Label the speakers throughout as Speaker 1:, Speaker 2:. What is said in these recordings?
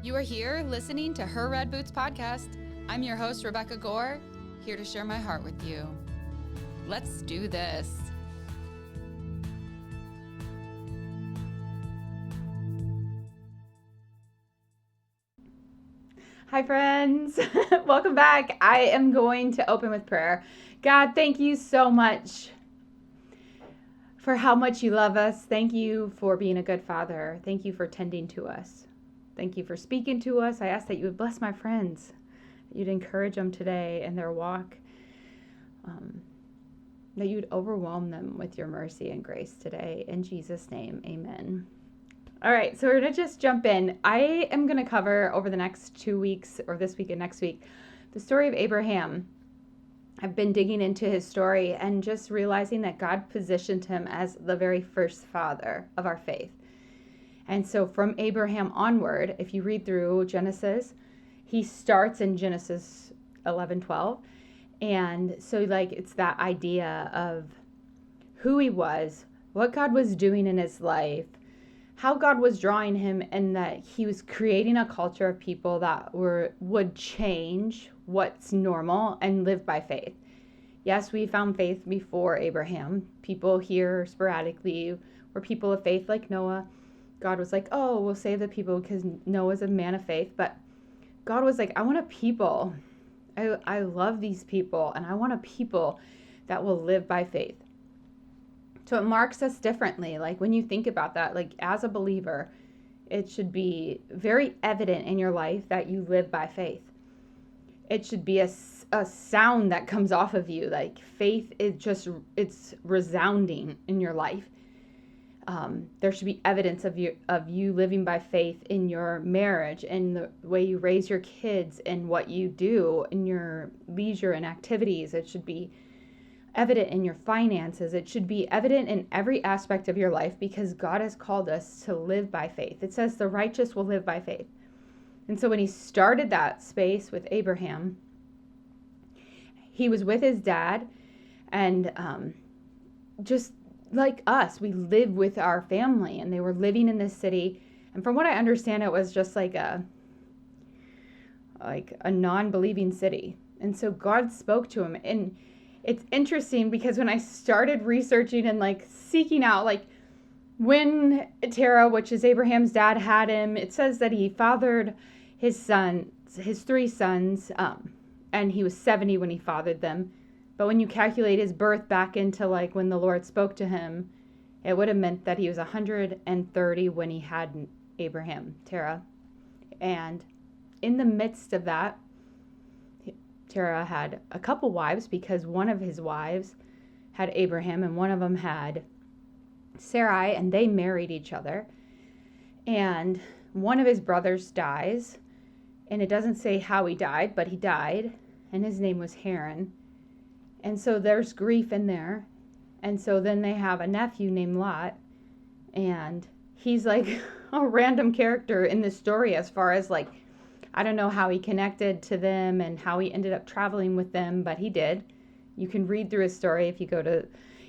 Speaker 1: You are here listening to Her Red Boots podcast. I'm your host, Rebecca Gore, here to share my heart with you. Let's do this.
Speaker 2: Hi, friends. Welcome back. I am going to open with prayer. God, thank you so much for how much you love us. Thank you for being a good father. Thank you for tending to us. Thank you for speaking to us. I ask that you would bless my friends, that you'd encourage them today in their walk, that you'd overwhelm them with your mercy and grace today. In Jesus' name, amen. All right, so we're going to just jump in. I am going to cover over the next 2 weeks, or this week and next week, the story of Abraham. I've been digging into his story and just realizing that God positioned him as the very first father of our faith. And so from Abraham onward, if you read through Genesis, he starts in Genesis 11:12. And so it's that idea of who he was, what God was doing in his life, how God was drawing him, and that he was creating a culture of people that would change what's normal and live by faith. Yes, we found faith before Abraham. People here sporadically were people of faith like Noah. God was like, oh, we'll save the people because Noah's a man of faith. But God was like, I want a people. I love these people, and I want a people that will live by faith. So it marks us differently. Like when you think about that, like as a believer, it should be very evident in your life that you live by faith. It should be a sound that comes off of you. Like faith is it's resounding in your life. There should be evidence of you living by faith in your marriage, in the way you raise your kids, and what you do in your leisure and activities. It should be evident in your finances. It should be evident in every aspect of your life because God has called us to live by faith. It says the righteous will live by faith. And so when he started that space with Abraham, he was with his dad, and just like us, we live with our family, and they were living in this city. And from what I understand, it was just like a non-believing city. And so God spoke to him. And it's interesting because when I started researching and seeking out when Terah, which is Abraham's dad, had him, it says that he fathered his 3 sons, and he was 70 when he fathered them. But when you calculate his birth back into when the Lord spoke to him, it would have meant that he was 130 when he had Terah. And in the midst of that, Terah had a couple wives because one of his wives had Abraham and one of them had Sarai, and they married each other. And one of his brothers dies, and it doesn't say how he died, but he died, and his name was Haran. And so there's grief in there. And so then they have a nephew named Lot, and he's like a random character in this story as far as I don't know how he connected to them and how he ended up traveling with them, but he did. You can read through his story if you go to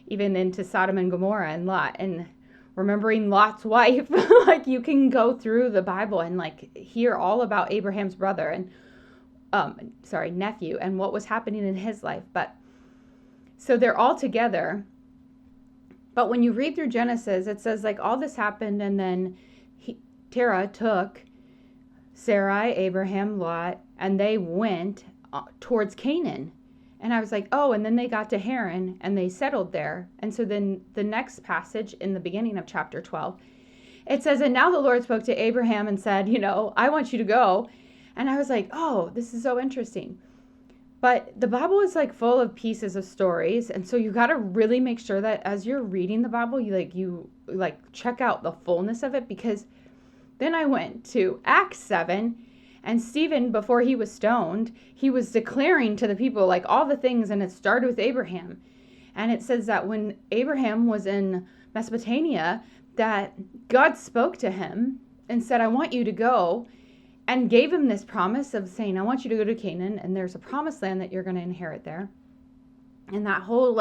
Speaker 2: even into Sodom and Gomorrah and Lot and remembering Lot's wife. You can go through the Bible and hear all about Abraham's brother and nephew and what was happening in his life. But so they're all together. But when you read through Genesis, it says all this happened, and then Terah took Sarai, Abraham, Lot, and they went towards Canaan. And I was like, oh, and then they got to Haran and they settled there. And so then the next passage in the beginning of chapter 12, it says, and now the Lord spoke to Abraham and said, I want you to go. And I was like, oh, this is so interesting. But the Bible is full of pieces of stories. And so you got to really make sure that as you're reading the Bible, you check out the fullness of it, because then I went to Acts 7, and Stephen, before he was stoned, he was declaring to the people all the things, and it started with Abraham. And it says that when Abraham was in Mesopotamia, that God spoke to him and said, I want you to go, and gave him this promise of saying, I want you to go to Canaan, and there's a promised land that you're going to inherit there. And that whole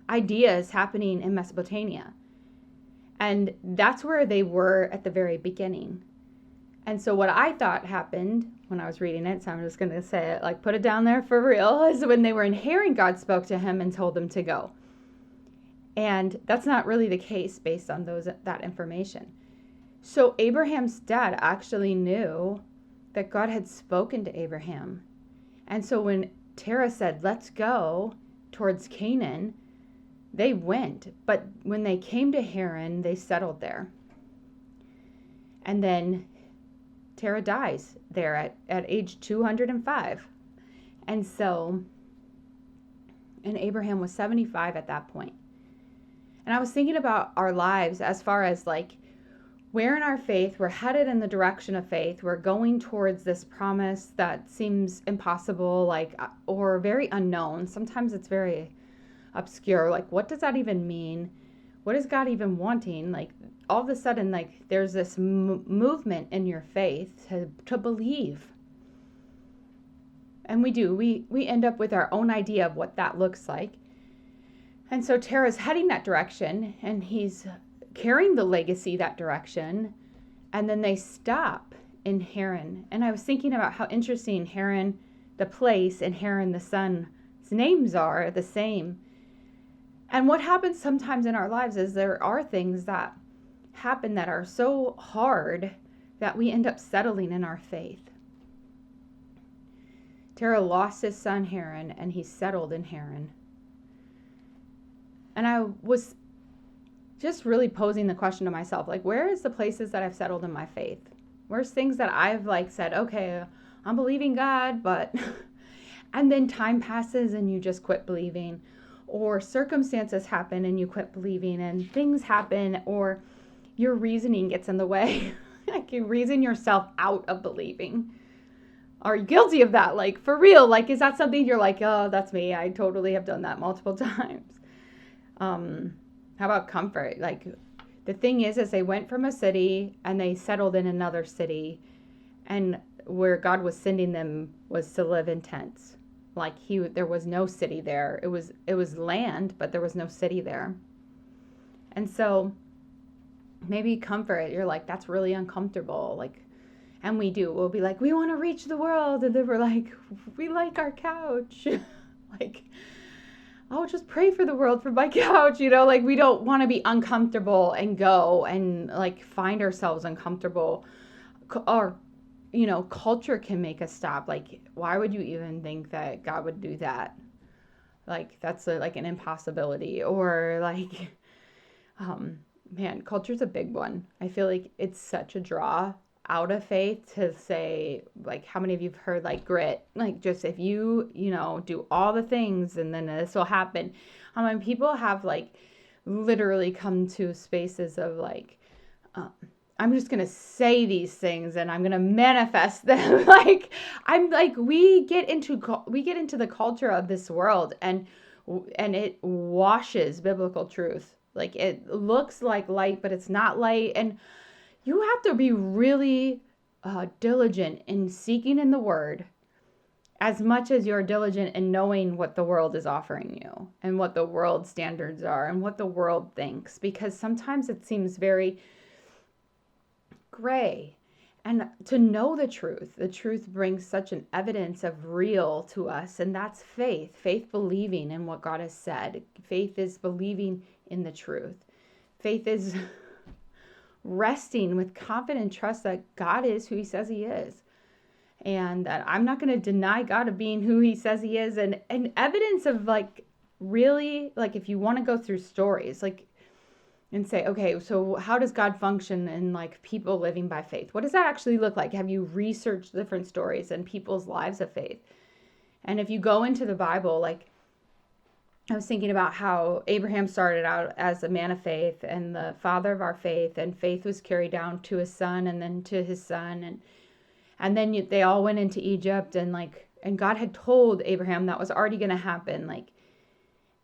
Speaker 2: idea is happening in Mesopotamia. And that's where they were at the very beginning. And so what I thought happened when I was reading it, so I'm just going to say it, like put it down there for real, is when they were in Haran, God spoke to him and told them to go. And that's not really the case based on that information. So Abraham's dad actually knew that God had spoken to Abraham. And so when Terah said, let's go towards Canaan, they went. But when they came to Haran, they settled there. And then Terah dies there at age 205. And Abraham was 75 at that point. And I was thinking about our lives as far as like, where in our faith, we're headed in the direction of faith. We're going towards this promise that seems impossible, like, or very unknown. Sometimes it's very obscure. Like, what does that even mean? What is God even wanting? Like, all of a sudden, like, there's this movement in your faith to believe. And we do. We end up with our own idea of what that looks like. And so Terah's heading that direction, and he's carrying the legacy that direction, and then they stop in Haran. And I was thinking about how interesting Haran, the place, and Haran, the son's names are the same. And what happens sometimes in our lives is there are things that happen that are so hard that we end up settling in our faith. Terah lost his son Haran, and he settled in Haran. And I was just really posing the question to myself, like, where is the places that I've settled in my faith? Where's things that I've like said, okay, I'm believing God, but, and then time passes and you just quit believing, or circumstances happen and you quit believing, and things happen, or your reasoning gets in the way. Like, you reason yourself out of believing. Are you guilty of that? Like, for real? Like, is that something you're like, oh, that's me. I totally have done that multiple times. How about comfort? Like, the thing is they went from a city and they settled in another city, and where God was sending them was to live in tents. Like, there was no city there. It was land, but there was no city there. And so maybe comfort, you're like, that's really uncomfortable. Like, and we'll be like, we want to reach the world. And then we're like, we like our couch. Like, I'll just pray for the world from my couch, like, we don't want to be uncomfortable and go and like find ourselves uncomfortable, or, culture can make us stop. Like, why would you even think that God would do that? Like, that's like an impossibility. Or like, man, culture's a big one. I feel like it's such a draw out of faith to say, like, how many of you have heard like grit, like, just if you do all the things and then this will happen. When people have like literally come to spaces of like, I'm just gonna say these things and I'm gonna manifest them. Like, I'm like, we get into the culture of this world, and it washes biblical truth. Like, it looks like light, but it's not light. And you have to be really diligent in seeking in the Word as much as you're diligent in knowing what the world is offering you and what the world standards are and what the world thinks, because sometimes it seems very gray. And to know the truth brings such an evidence of real to us, and that's faith believing in what God has said. Faith is believing in the truth. Faith is resting with confident trust that God is who he says he is, and that I'm not going to deny God of being who he says he is. And evidence of like, really, like, if you want to go through stories, like, and say, okay, so how does God function in like people living by faith? What does that actually look like? Have you researched different stories and people's lives of faith? And if you go into the Bible, like, I was thinking about how Abraham started out as a man of faith and the father of our faith, and faith was carried down to his son and then to his son. And then they all went into Egypt, and God had told Abraham that was already going to happen. Like,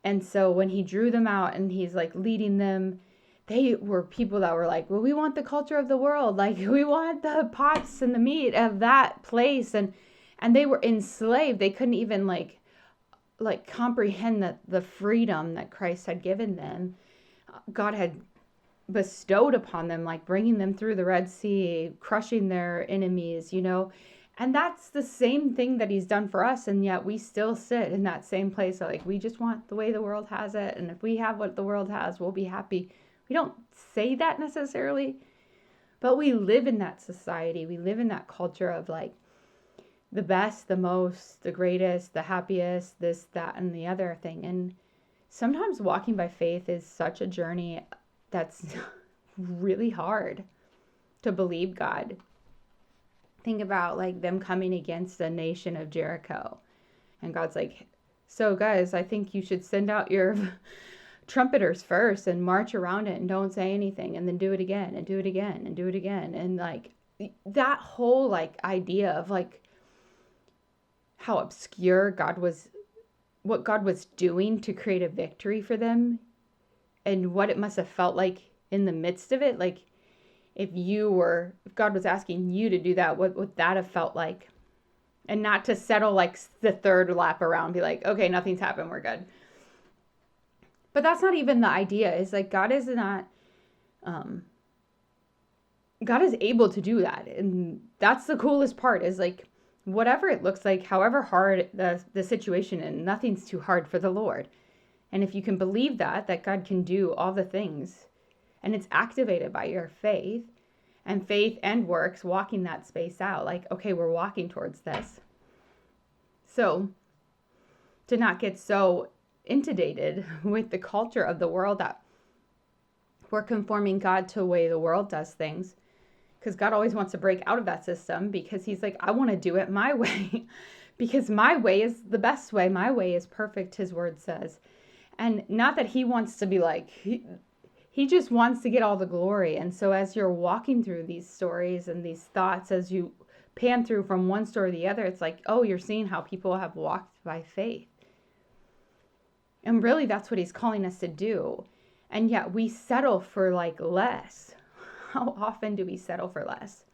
Speaker 2: and so when he drew them out and he's like leading them, they were people that were like, well, we want the culture of the world. Like, we want the pots and the meat of that place. And they were enslaved. They couldn't even like comprehend that the freedom that Christ had given them. God had bestowed upon them, like bringing them through the Red Sea, crushing their enemies, and that's the same thing that he's done for us. And yet we still sit in that same place. Like, we just want the way the world has it. And if we have what the world has, we'll be happy. We don't say that necessarily, but we live in that society. We live in that culture of like the best, the most, the greatest, the happiest, this, that, and the other thing. And sometimes walking by faith is such a journey that's really hard to believe God. Think about like them coming against the nation of Jericho. And God's like, so guys, I think you should send out your trumpeters first and march around it and don't say anything, and then do it again and do it again and do it again. And like that whole like idea of like how obscure what God was doing to create a victory for them, and what it must have felt like in the midst of it. Like if God was asking you to do that, what would that have felt like? And not to settle like the third lap around, be like, okay, nothing's happened, we're good. But that's not even the idea. Is like God is able to do that. And that's the coolest part, is like whatever it looks like, however hard the situation, and nothing's too hard for the Lord. And if you can believe that God can do all the things, and it's activated by your faith and works, walking that space out, like, okay, we're walking towards this. So to not get so inundated with the culture of the world that we're conforming God to the way the world does things, because God always wants to break out of that system, because he's like, I want to do it my way because my way is the best way. My way is perfect, his word says. And not that he wants to be like, he just wants to get all the glory. And so as you're walking through these stories and these thoughts, as you pan through from one story to the other, it's like, oh, you're seeing how people have walked by faith. And really, that's what he's calling us to do. And yet we settle for like less. How often do we settle for less?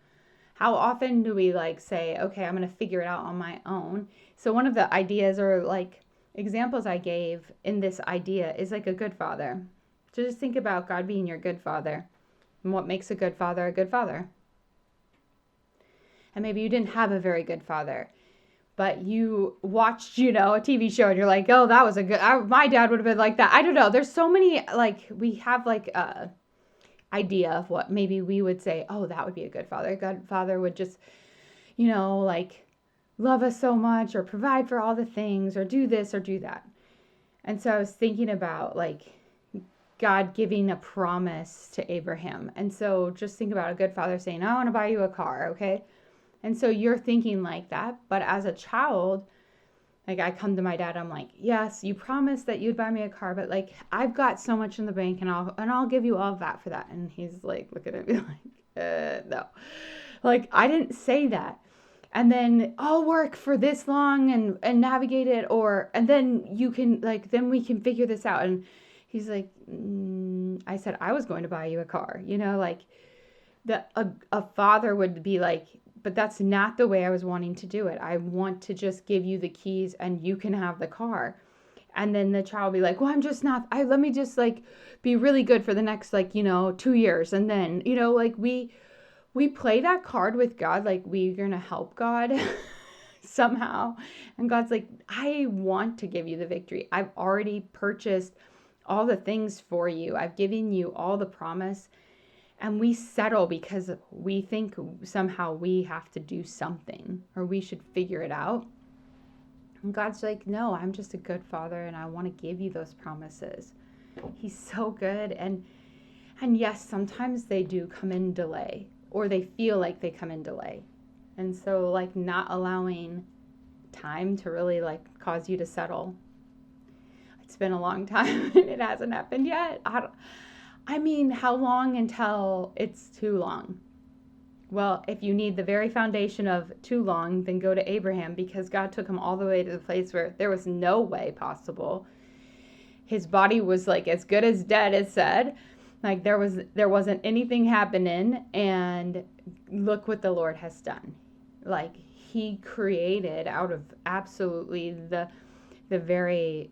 Speaker 2: How often do we like say, okay, I'm going to figure it out on my own? So one of the ideas, or like examples I gave in this idea, is like a good father. So just think about God being your good father, and what makes a good father a good father. And maybe you didn't have a very good father, but you watched, a TV show, and you're like, oh, that was my dad would have been like that. I don't know. There's so many, like, we have like a idea of what maybe we would say, oh, that would be a good father. God father would just, like love us so much, or provide for all the things, or do this or do that. And so I was thinking about like God giving a promise to Abraham. And so just think about a good father saying, I want to buy you a car, okay? And so you're thinking like that. But as a child, like I come to my dad, I'm like, yes, you promised that you'd buy me a car, but like I've got so much in the bank, and I'll give you all of that for that. And he's like looking at me like, no. Like I didn't say that. And then I'll work for this long and navigate it, and then you can then we can figure this out. And he's like, I said I was going to buy you a car, like a father would be like, but that's not the way I was wanting to do it. I want to just give you the keys and you can have the car. And then the child will be like, well, I'm just not, let me just like be really good for the next 2 years. And then, like we play that card with God, like we're going to help God somehow. And God's like, I want to give you the victory. I've already purchased all the things for you. I've given you all the promise. And we settle because we think somehow we have to do something, or we should figure it out. And God's like, no, I'm just a good father, and I want to give you those promises. He's so good. And yes, sometimes they do come in delay, or they feel like they come in delay. And so like not allowing time to really like cause you to settle. It's been a long time and it hasn't happened yet. I mean, how long until it's too long? Well, if you need the very foundation of too long, then go to Abraham, because God took him all the way to the place where there was no way possible. His body was like as good as dead, it said. Like there wasn't anything happening, and look what the Lord has done. Like he created out of absolutely the very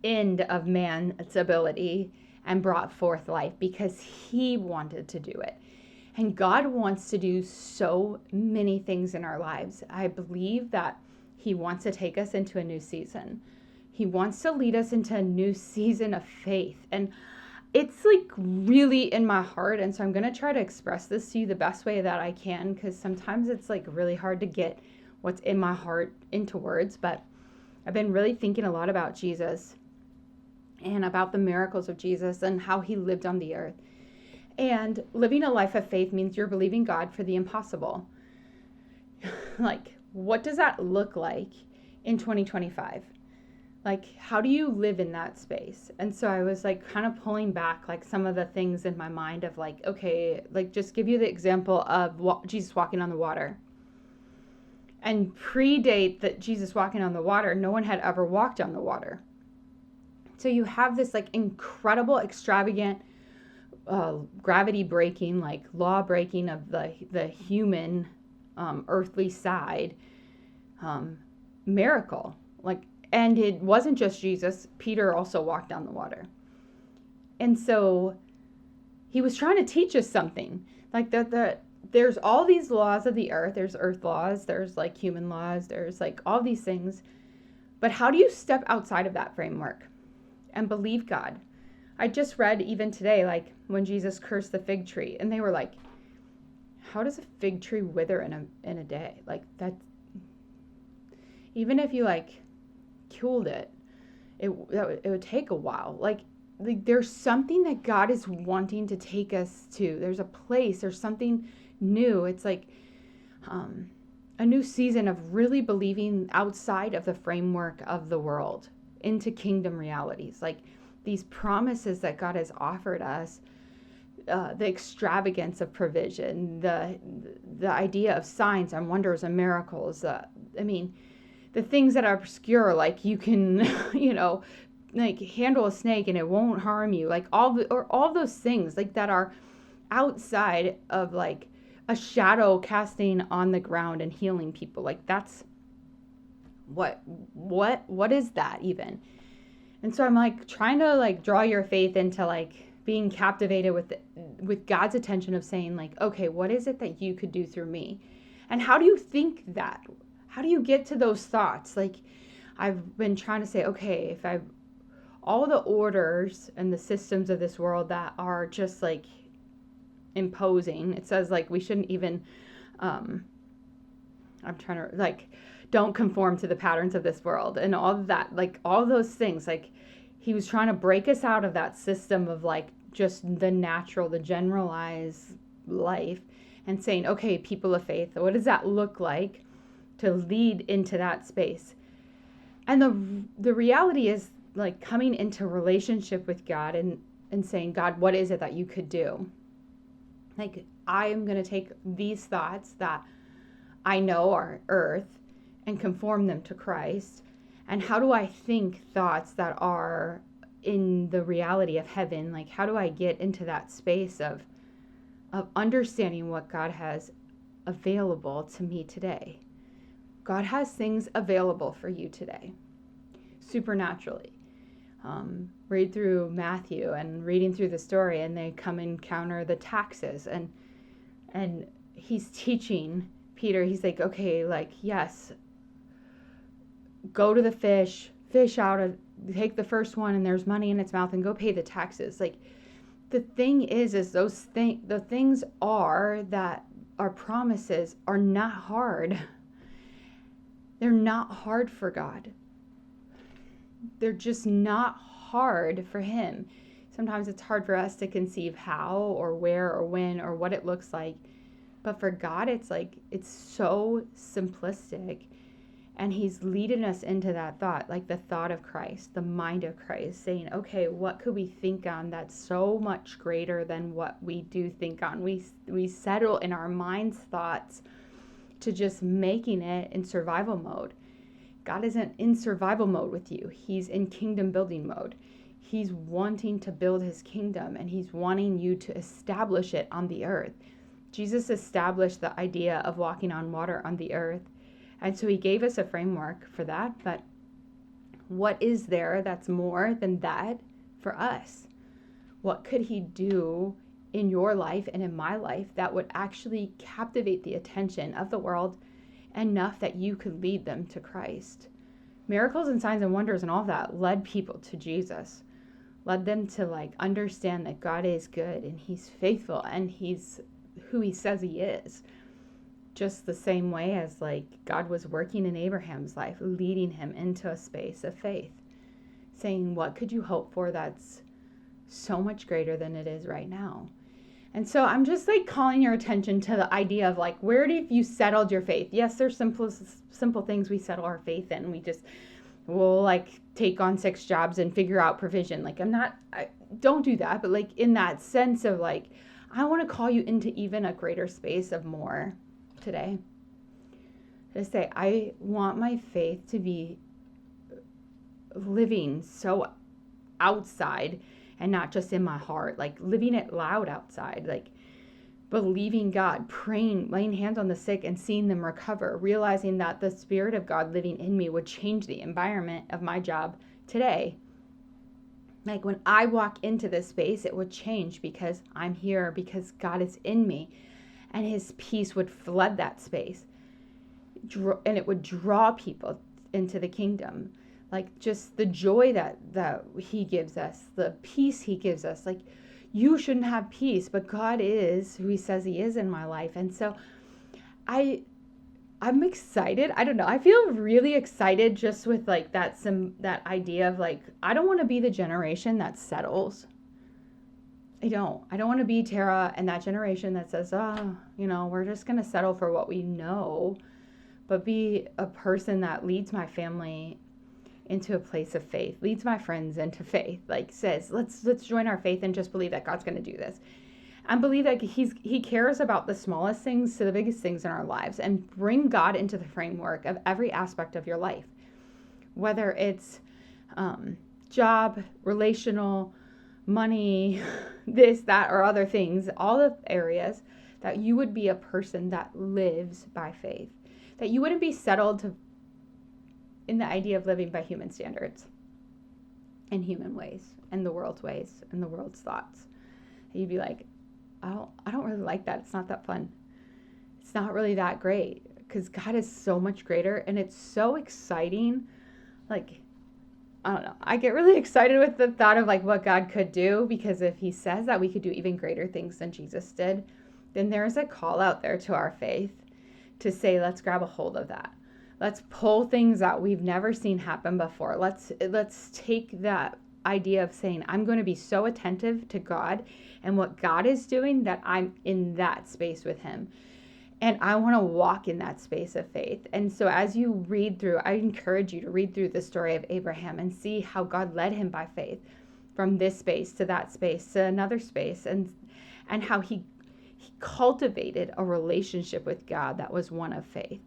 Speaker 2: end of man's ability, and brought forth life because he wanted to do it. And God wants to do so many things in our lives. I believe that he wants to take us into a new season. He wants to lead us into a new season of faith. And it's like really in my heart. And so I'm going to try to express this to you the best way that I can, because sometimes it's like really hard to get what's in my heart into words. But I've been really thinking a lot about Jesus and about the miracles of Jesus and how he lived on the earth. And living a life of faith means you're believing God for the impossible. Like, what does that look like in 2025? Like, how do you live in that space? And so I was like kind of pulling back like some of the things in my mind of like, okay, like just give you the example of Jesus walking on the water. And predate that Jesus walking on the water, no one had ever walked on the water. So you have this like incredible, extravagant, gravity breaking, like law breaking of the human earthly side miracle. Like, and it wasn't just Jesus. Peter also walked on the water. And so he was trying to teach us something. Like there's all these laws of the earth. There's earth laws. There's like human laws. There's like all these things. But how do you step outside of that framework and believe God? I just read even today, like when Jesus cursed the fig tree, and they were like, how does a fig tree wither in a day? Like that, even if you like killed it, it would take a while. Like there's something that God is wanting to take us to. There's a place, there's something new. It's like a new season of really believing outside of the framework of the world into kingdom realities. Like these promises that God has offered us, the extravagance of provision, the idea of signs and wonders and miracles. The things that are obscure, like you can, like handle a snake and it won't harm you, like all those things like that are outside of like a shadow casting on the ground and healing people. Like that's what is that even? And so I'm like trying to like draw your faith into like being captivated with God's attention of saying like, okay, what is it that you could do through me? And how do you think that? How do you get to those thoughts? Like I've been trying to say, okay, all the orders and the systems of this world that are just like imposing, it says like we shouldn't even, I'm trying to like, don't conform to the patterns of this world and all of that, like all those things. Like he was trying to break us out of that system of like just the natural, the generalized life, and saying, okay, people of faith, what does that look like to lead into that space? And the reality is like coming into relationship with God and saying, God, what is it that you could do? Like I am going to take these thoughts that I know are earth and conform them to Christ. And how do I think thoughts that are in the reality of heaven? Like how do I get into that space of understanding what God has available to me today? God has things available for you today, supernaturally. Read through Matthew and reading through the story, and they come encounter the taxes, and he's teaching Peter. He's like, okay, like yes, go to the fish out, take the first one, and there's money in its mouth, and go pay the taxes. Like the thing is the things are that our promises are not hard. They're not hard for God. They're just not hard for him. Sometimes it's hard for us to conceive how or where or when or what it looks like. But for God, it's like, it's so simplistic. And he's leading us into that thought, like the thought of Christ, the mind of Christ, saying, okay, what could we think on that's so much greater than what we do think on? We settle in our mind's thoughts to just making it in survival mode. God isn't in survival mode with you. He's in kingdom building mode. He's wanting to build his kingdom, and he's wanting you to establish it on the earth. Jesus established the idea of walking on water on the earth. And so he gave us a framework for that. But what is there that's more than that for us? what could he do in your life and in my life that would actually captivate the attention of the world enough that you could lead them to Christ. Miracles and signs and wonders and all of that led people to Jesus, led them to understand that God is good and he's faithful and he's who he says he is. Just the same way as God was working in Abraham's life, leading him into a space of faith, saying, what could you hope for that's so much greater than it is right now? And so I'm just calling your attention to the idea of where have you settled your faith? Yes, there's simple things we settle our faith in. We'll take on 6 jobs and figure out provision. Don't do that. But in that sense of I want to call you into even a greater space of more today. To say, I want my faith to be living so outside and not just in my heart, living it loud outside, believing God, praying, laying hands on the sick and seeing them recover, realizing that the Spirit of God living in me would change the environment of my job today. When I walk into this space, it would change because I'm here, because God is in me, and his peace would flood that space, and it would draw people into the kingdom. Just the joy that he gives us, the peace he gives us. You shouldn't have peace, but God is who he says he is in my life. And so I'm excited. I don't know. I feel really excited just with that idea of I don't want to be the generation that settles. I don't want to be Tara and that generation that says, we're just going to settle for what we know, but be a person that leads my family into a place of faith, leads my friends into faith, says, let's join our faith and just believe that God's going to do this. And believe that he cares about the smallest things to the biggest things in our lives, and bring God into the framework of every aspect of your life, whether it's job, relational, money, this, that, or other things, all the areas that you would be a person that lives by faith, that you wouldn't be settled in the idea of living by human standards and human ways and the world's ways and the world's thoughts. You'd be I don't really like that. It's not that fun. It's not really that great, because God is so much greater, and it's so exciting. I don't know. I get really excited with the thought of what God could do, because if he says that we could do even greater things than Jesus did, then there's a call out there to our faith to say, let's grab a hold of that. Let's pull things that we've never seen happen before. Let's take that idea of saying, I'm going to be so attentive to God and what God is doing that I'm in that space with him. And I want to walk in that space of faith. And so as you read through, I encourage you to read through the story of Abraham and see how God led him by faith from this space to that space to another space, and how he cultivated a relationship with God that was one of faith.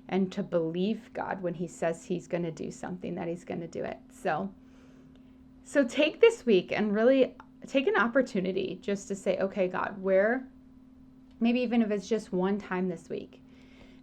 Speaker 2: And to believe God when he says he's going to do something, that he's going to do it. So take this week and really take an opportunity just to say, okay, God, where, maybe even if it's just one time this week,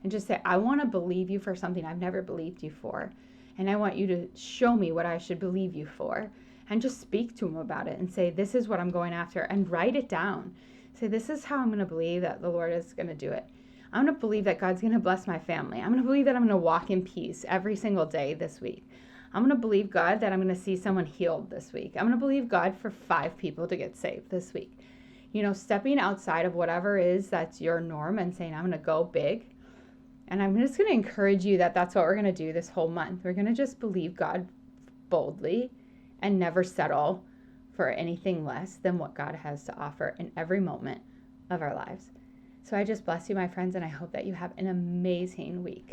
Speaker 2: and just say, I want to believe you for something I've never believed you for. And I want you to show me what I should believe you for. And just speak to him about it and say, this is what I'm going after. And write it down. Say, this is how I'm going to believe that the Lord is going to do it. I'm going to believe that God's going to bless my family. I'm going to believe that I'm going to walk in peace every single day this week. I'm going to believe, God, that I'm going to see someone healed this week. I'm going to believe, God, for 5 people to get saved this week. Stepping outside of whatever is that's your norm and saying, I'm going to go big. And I'm just going to encourage you that that's what we're going to do this whole month. We're going to just believe God boldly and never settle for anything less than what God has to offer in every moment of our lives. So I just bless you, my friends, and I hope that you have an amazing week.